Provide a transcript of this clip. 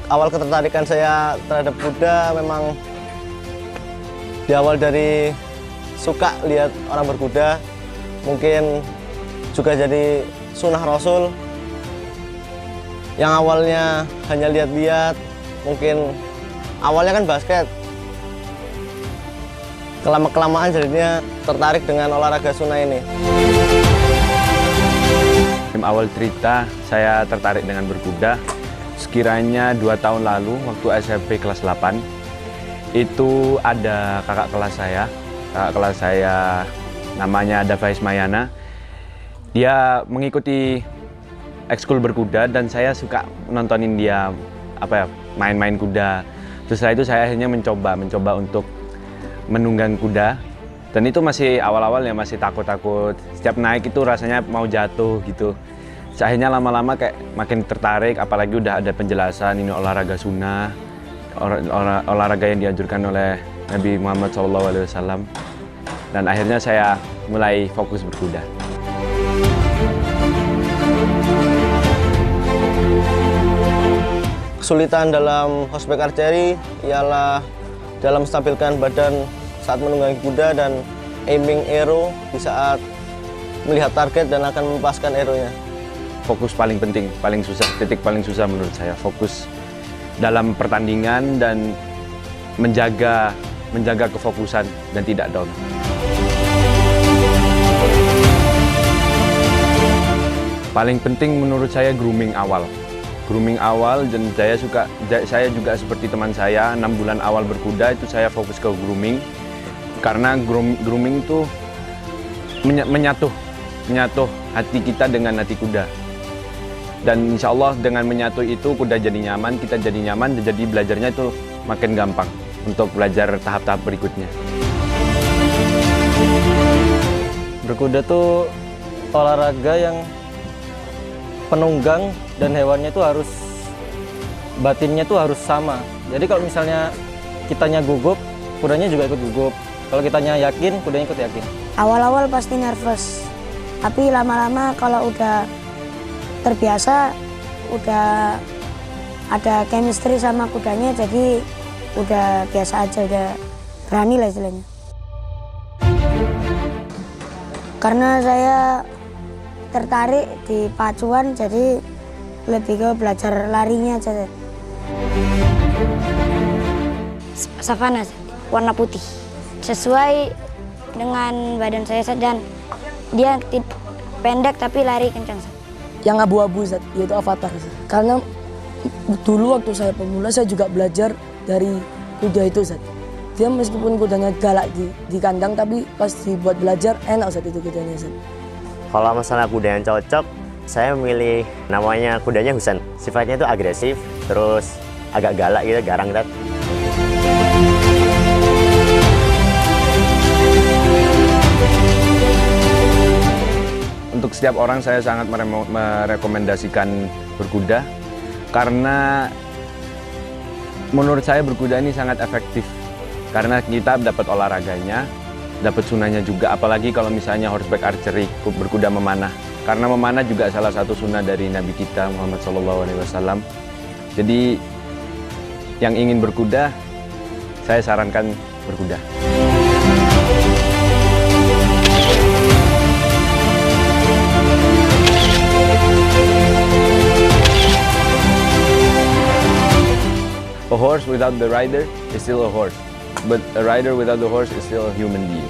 Awal ketertarikan saya terhadap kuda memang diawal dari suka lihat orang berkuda, mungkin juga jadi sunnah Rasul yang awalnya hanya lihat-lihat, mungkin awalnya kan basket, kelama-kelamaan jadinya tertarik dengan olahraga sunnah ini. Awal cerita saya tertarik dengan berkuda sekiranya 2 tahun lalu waktu SMP kelas 8. Itu ada kakak kelas saya namanya Dava Ismayana. Dia mengikuti ekskul berkuda dan saya suka nontonin dia main-main kuda. Terus setelah itu saya akhirnya mencoba untuk menunggang kuda. Dan itu masih awal-awalnya masih takut-takut. Setiap naik itu rasanya mau jatuh gitu. Akhirnya lama-lama kayak makin tertarik, apalagi udah ada penjelasan ini olahraga sunnah, olahraga yang dianjurkan oleh Nabi Muhammad SAW. Dan akhirnya saya mulai fokus berkuda. Kesulitan dalam horseback archery ialah dalam stabilkan badan saat menunggangi kuda dan aiming arrow di saat melihat target dan akan melepaskan arrow-nya. Fokus paling penting, paling susah, titik paling susah menurut saya. Fokus dalam pertandingan dan menjaga kefokusan dan tidak down. Paling penting menurut saya grooming awal. Grooming awal, dan saya juga seperti teman saya, 6 bulan awal berkuda itu saya fokus ke grooming. Karena grooming itu menyatu hati kita dengan hati kuda. Dan insya Allah dengan menyatu itu kuda jadi nyaman, kita jadi nyaman, jadi belajarnya itu makin gampang untuk belajar tahap-tahap berikutnya. Berkuda tuh olahraga yang penunggang dan hewannya itu harus batinnya tuh harus sama. Jadi kalau misalnya kitanya gugup, kudanya juga ikut gugup. Kalau kitanya yakin, kudanya ikut yakin. Awal-awal pasti nervous, tapi lama-lama kalau udah terbiasa, udah ada chemistry sama kudanya, jadi udah biasa aja, udah berani lah istilahnya. Karena saya tertarik di pacuan, jadi lebih ke belajar larinya aja. Savana, warna putih, sesuai dengan badan saya dan dia pendek tapi lari kencang. Yang abu-abu yaitu avatar. Karena dulu waktu saya pemula saya juga belajar dari kuda itu. Dia meskipun kudanya galak di kandang, tapi pas dibuat belajar enak itu kudanya. Kalau masalah kuda yang cocok, saya memilih namanya kudanya Husan. Sifatnya itu agresif, terus agak galak gitu, garang. Untuk setiap orang saya sangat merekomendasikan berkuda karena menurut saya berkuda ini sangat efektif karena kita dapat olahraganya, dapat sunnahnya juga, apalagi kalau misalnya horseback archery, berkuda memanah. Karena memanah juga salah satu sunnah dari Nabi kita Muhammad SAW. Jadi yang ingin berkuda, saya sarankan berkuda. A horse without the rider is still a horse, but a rider without the horse is still a human being.